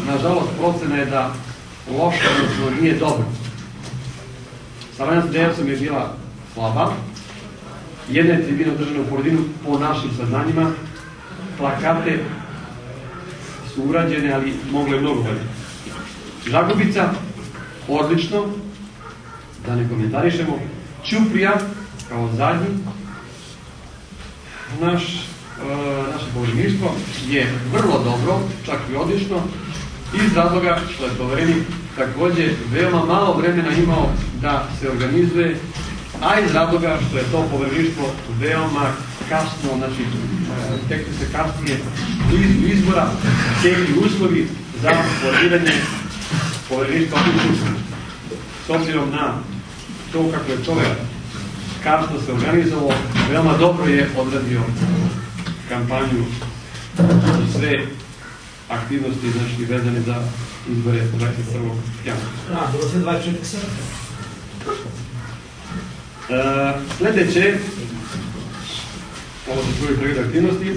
Nažalost, procena je da loša, odnosno nije dobro. Saradnja sa DS-om je bila slaba. Jedna je tribina održana u Porodinu po našim saznanjima. Plakate su urađene, ali moglo je mnogo bolje. Žagubica, odlično, da ne komentarišemo. Ćuprija, kao zadnji. Naše povremništvo je vrlo dobro, čak i odlično, iz razloga što je poverenik takođe veoma malo vremena imao da se organizuje, a iz razloga što je to povremništvo veoma kasno, znači tekli se kasnije blizu izbora, tekli uslovi za formiranje povremništva u Skupštini. S obzirom na to kako je čovek kasno se organizovao, veoma dobro je odradio kampanju i sve aktivnosti znači vezane za izbore 21. januara. Bilo se 24 sata. Sledeće, ovo su prvi pregled aktivnosti,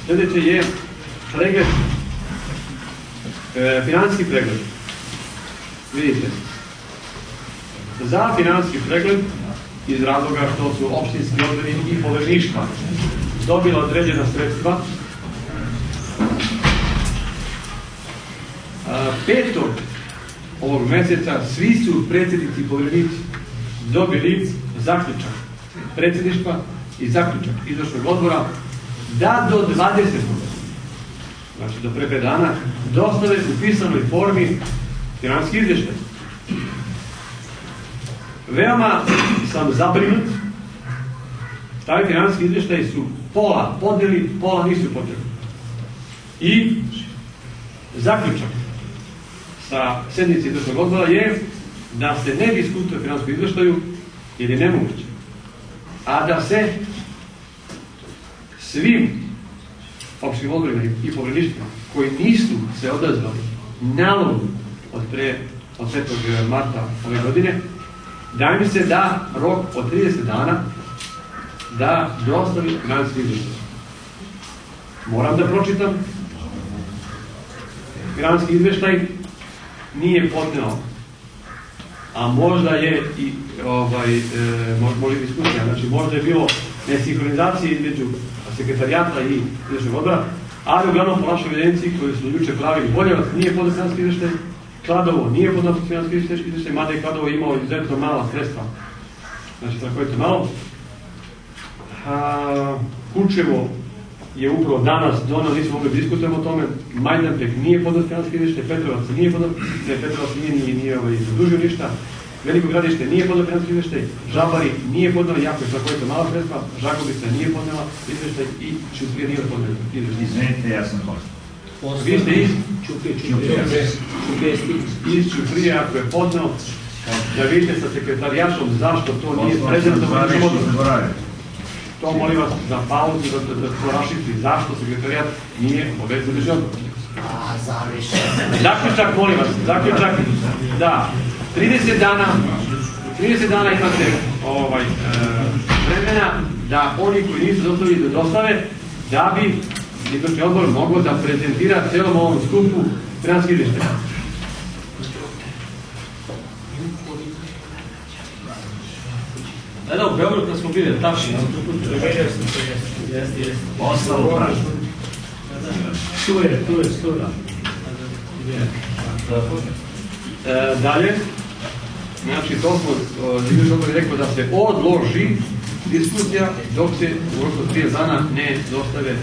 sledeće je pregled, finansijski pregled. Vidite, za finansijski pregled, iz razloga što su opštinski odbori i povereništva dobila određena sredstva, 5. ovog meseca svi su predsjednici i poverenici dobili zaključak predsjedništva i zaključak izvršnog odbora da do 20. znači do pre 5 dana dostave u pisanoj formi finansijski izvještaj. Veoma sam zabrinut, taj finansijski izvještaj su pola podneli, pola nisu podneli. I zaključak sa sednice izvršnog odbora je da se ne diskutuje o finansijskom izvještaju jer je nemoguće, a da se svim opštinskim odborima i povereništvima koji nisu se odazvali nalogu od 5. marta ove godine, da mi se da rok od 30 dana da dostavi finansijski izvještaj. Moram da pročitam. Finansijski izvještaj nije podneo, a možda je i možda diskusija, znači možda je bilo nesinhronizacije između sekretarijata i izvršnog odbora, ali uglavnom po našoj evidenciji koju su juče pravili, Boljevac nije podneo finansijski izvještaj, Kladovo nije podneo finansijski izvještaj, mada je Kladovo imao izuzetno mala sredstva, znači tako je to malo. Kučevo je upravo danas donao, nismo mogli diskutujemo o tome, Majdanpek nije podneo finansijski izvještaj, Petrovac nije podneo, Petrovac nije zadužio ništa, Veliko Gradište nije podneo finansijski izvještaj, Žabari nije podneo, jako je tako je to mala sredstva, Žagubica nije podnela izvještaj i Ćuprija nije podneo izvještaj. Izvinite, ja sam posto. Vi ste iz Ćuprija, ako je podneo, da vidite sa sekretarijatom zašto to nije prezentovano. To molim vas za pauzu, da to rašiti zašto sekretarijat nije obavezan državni odbor. Zaključak, molim vas, zaključak, da 30 dana imate vremena da oni koji nisu dostavili da dostave, da bi izvršni odbor mogao da prezentira celom ovom skupu finansijski izvještaj. Da, u Beogradu kad smo bili, tačni. Ostalo pražno. Tu je. Dalje, znači to smo, izvršni odbor je rekao da se odloži diskusija dok se u roku 3 dana ne dostave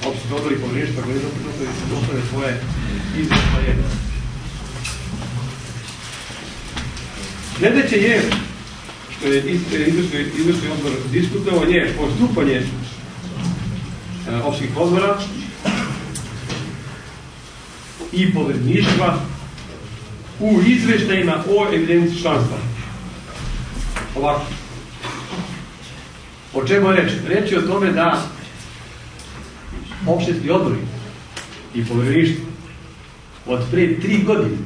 opštinski odbor i povereništva koji dostave svoje izveštaje. Sledeće je, što je izvršni odbor diskutovao, je postupanje opštinskih odbora i povereništva u izveštajima o evidenciji članstva. Ovako. O čemu je reč? Reč je o tome da opštinski odbori i povereništvo od pre 3 godine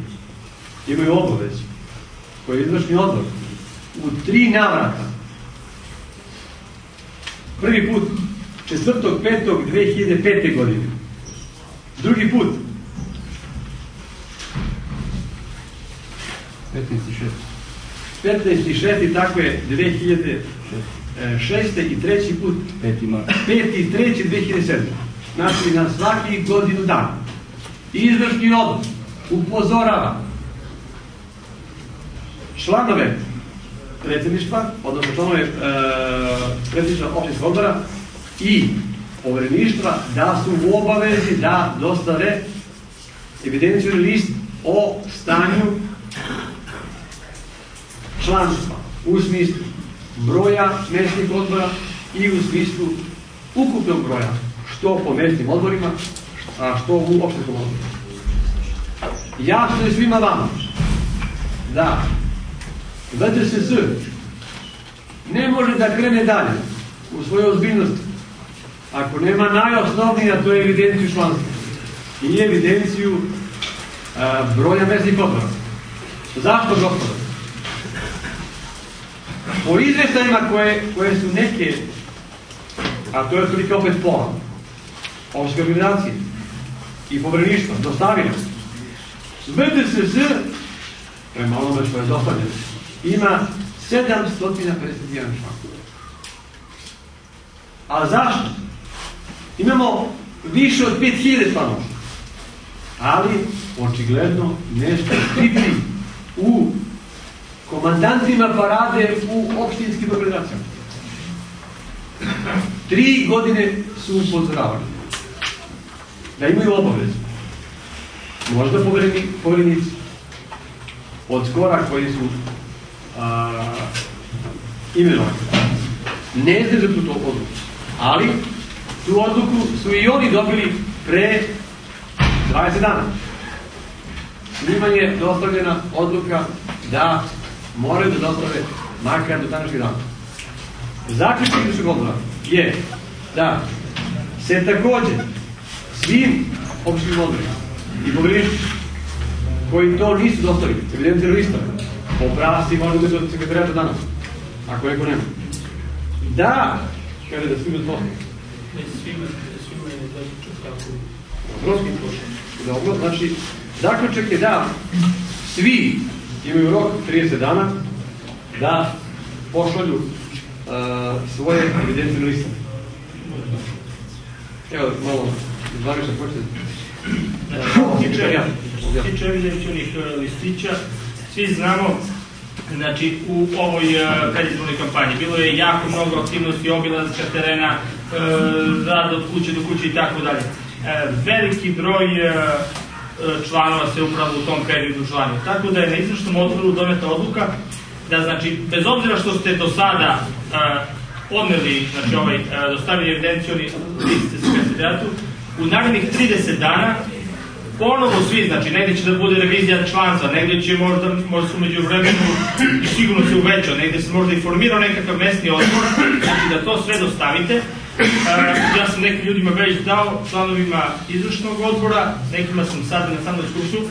imaju obavezu koji je izvršni odbor u 3 navrata Prvi put 4.5.2005. godine. Drugi put 15.6. tako je 2006. i treći put 5.3.2007. Znači na svaki godinu dana. Izvršni odbor upozorava članove predsjedništva, odnosno članove predsjedništva općinskog odbora i povereništva da su u obavezi da dostave evidencijni list o stanju članstva u smislu broja mjesnih odbora i u smislu ukupnog broja, što po mjesnim odborima, a što u opštinskom odboru. Jasno je svima vama da VTSS ne može da krene dalje u svojoj ozbiljnosti ako nema najosnovnije, a to je evidenciju članstva i evidenciju broja mjesnih odbora. Zašto, gospodo? Po izvještajima koje su neke, a to je otprilike opet pola, opštine organizacije i povereništva dostavili, VTSS, prema onome što je dostavljeno, ima 751 član. A zašto? Imamo više od 5000 članova, ali očigledno nešto skriti u komandantima parade u opštinskim organizacijama. 3 godine su upozoravani da imaju obavezu. Možda poverenici od skora koji su imenovani ne znaju za tu odluku, ali tu odluku su i oni dobili pre 20 dana. Njima je dostavljena odluka da moraju da dostave makar do današnjeg dana. Zaključak izvršnog odbora je da se takođe svim opštinskim odborima i povereništvima koji to nisu dostavili, evidencijni listove, obrasci možda da se od sekretarijata danas, ako neko nema, da, kaže da svima to. Svima je zaključak tako. Dobro, znači, zaključak je da svi imaju rok 30 dana da pošalju svoje evidencijne liste. Evo, malo izvariš da počete. Tiče evidencijnih listića, svi znamo, znači u ovoj predizbornoj kampanji bilo je jako mnogo aktivnosti, obilazaka terena, rad od kuće do kuće i tako dalje. Veliki broj članova se upravo u tom periodu članio. Tako da je na izvršnom odboru doneta odluka da, znači, bez obzira što ste do sada podneli, znači dostavili evidencijoni list sekretarijatu, u narednih 30 dana ponovo svi, znači negdje će da bude revizija članstva, negdje će možda su među vremenu i sigurno se uvećao, negdje se možda i formirao nekakav mesni odbor, znači da to sve dostavite. Ja sam nekim ljudima već dao, članovima izvršnog odbora, nekima sam sad na samom iskusu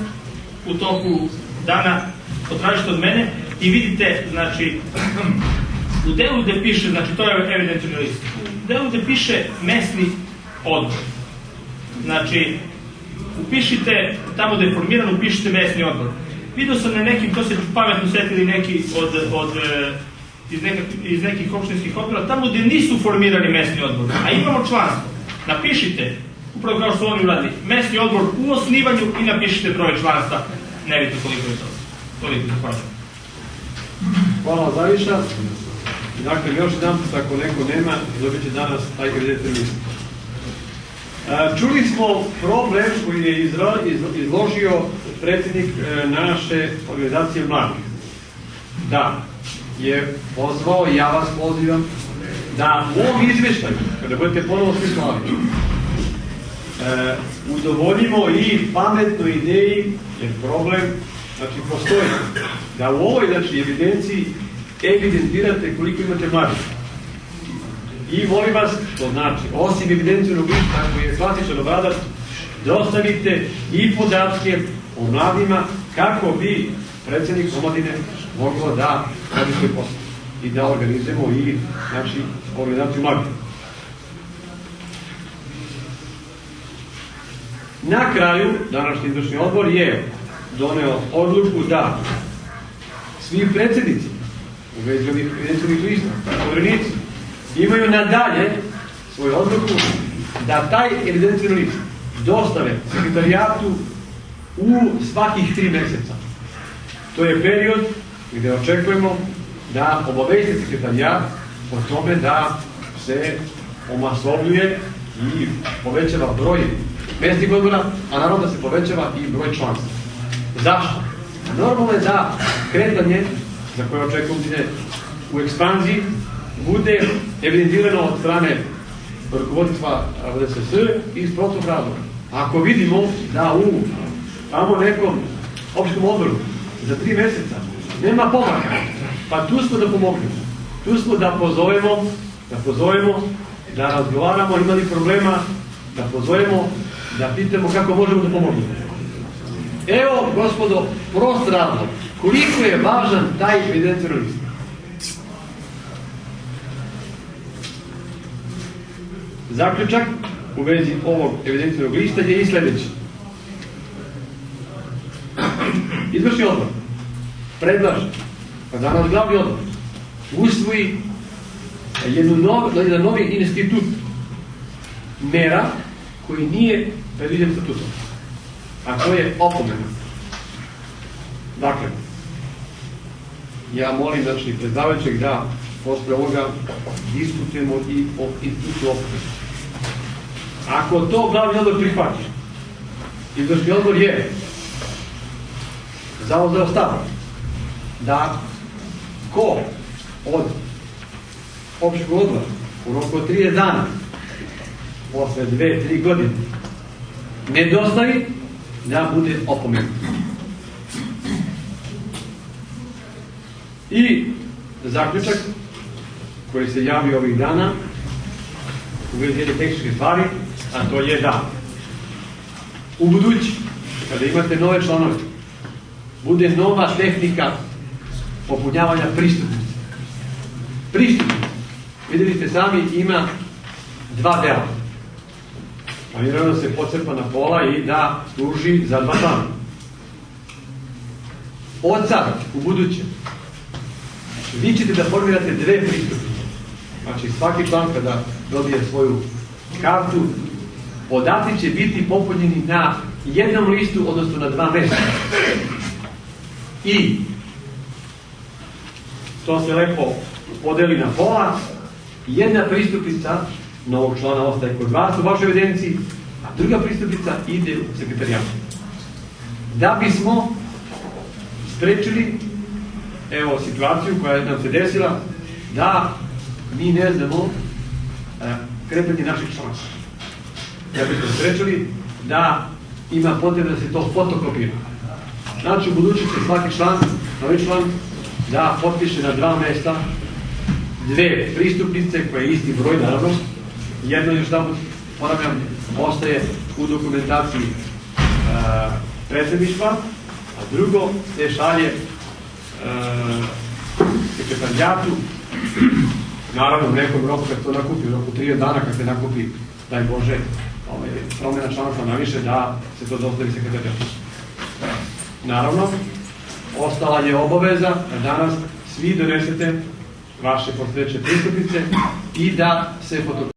u toku dana, potražite od mene i vidite, znači, u delu gde piše, znači to je evidencijni list, u delu gde piše mesni odbor, znači, upišite, tamo gde je formiran, upišite mesni odbor. Vidio sam na nekim, to se pametno setili neki iz nekih opštinskih odbora, tamo gde nisu formirani mesni odbor, a imamo članstvo. Napišite, upravo kao što oni uradili, mesni odbor u osnivanju i napišite broj članstva. Ne vidite koliko je to. Toliko za hvala. Hvala Zaviša. Dakle, još jedan put, ako neko nema, dobit će danas taj evidencijni list. Čuli smo problem koji je izložio predsjednik naše organizacije mladih. Da je pozvao, ja vas pozivam, da u ovom izveštaju, kada budete ponovo svi slavili, udovoljimo i pametnoj ideji, jer problem, znači, postoji, da u ovoj, znači, evidenciji evidentirate koliko imate mladih. I molim vas, to znači, osim evidencijonog lista koji je klasičan obrazac, dostavite i podatke o mladima kako bi predsjednik omladine mogao da radi svoj posao i da organizujemo i, znači, organizaciju mladih. Na kraju, današnji izvršni odbor je doneo odluku da svi predsjednici u vezi ovih evidencijnih lista, povjerenici, imaju nadalje svoju odluku da taj evidencijni list dostave sekretarijatu u svakih 3 mjeseca. To je period gdje očekujemo da obavesti sekretarijat o tome da se omasovljuje i povećava broj mjesnih odbora, a naravno da se povećava i broj članstva. Zašto? Normalno je da kretanje za koje očekujemo u ekspanziji bude evidentirano od strane rukovodstva VDSS iz prostog razloga. Ako vidimo da u tamo nekom opštinskom odboru za 3 mjeseca nema pomaka, pa tu smo da pomognemo. Tu smo da pozovemo, da razgovaramo, imali problema, da pozovemo, da pitamo kako možemo da pomognemo. Evo, gospodo, prost razlog. Koliko je važan taj evidencijni list? Zaključak u vezi ovog evidencijnog lista je i sljedeći. Izvršni odbor predlaže, pa danas glavni odbor usvoji jedan novi institut mera koji nije predviđen statutom, a to je opomena. Dakle, ja molim znači predavajućeg da posle ovoga diskutujemo i o institutu opomena. Ako to glavni odbor prihvati, izvršni odbor je zauzeo stav da ko od opštinskog odbora u roku od 30 dana posle 2-3 godine ne dostavi, da bude opomenut. I zaključak koji se javi ovih dana u vezi jedne tehničke stvari, a to je da u budući, kada imate nove članove, bude nova tehnika popunjavanja pristupnice. Pristupnice, vidjeli ste sami, ima 2 dela. Planirano da se pocepa na pola i da služi za 2 člana. Od sada, u buduće, vi ćete da formirate 2 pristupnice. Znači, svaki član kada dobije svoju kartu, podaci će biti popunjeni na jednom listu, odnosno na 2 mjesta. I to se lepo podeli na pola. Jedna pristupnica novog člana ostaje kod vas u vašoj evidenciji, a druga pristupnica ide u sekretarijat. Da bismo sprečili situaciju koja nam se desila da mi ne znamo kretanje naših članova. Da bismo sprečili da ima potrebe da se to fotokopira. Znači, u budućnosti svaki član, novi član, da potpiše na 2 mjesta 2 pristupnice koje je isti broj, naravno. Jedno, još tamo, ponavljam, ostaje u dokumentaciji predsjedništva, a drugo se šalje sekretarijatu, naravno u nekom roku kad to nakupi, u roku 3 dana kad se nakupi, daj Bože, promjena članstva naviše, da se to dostavi sekretarijatu. Naravno, ostala je obaveza da danas svi donesete vaše postojeće pristupnice i da se fotokopirate.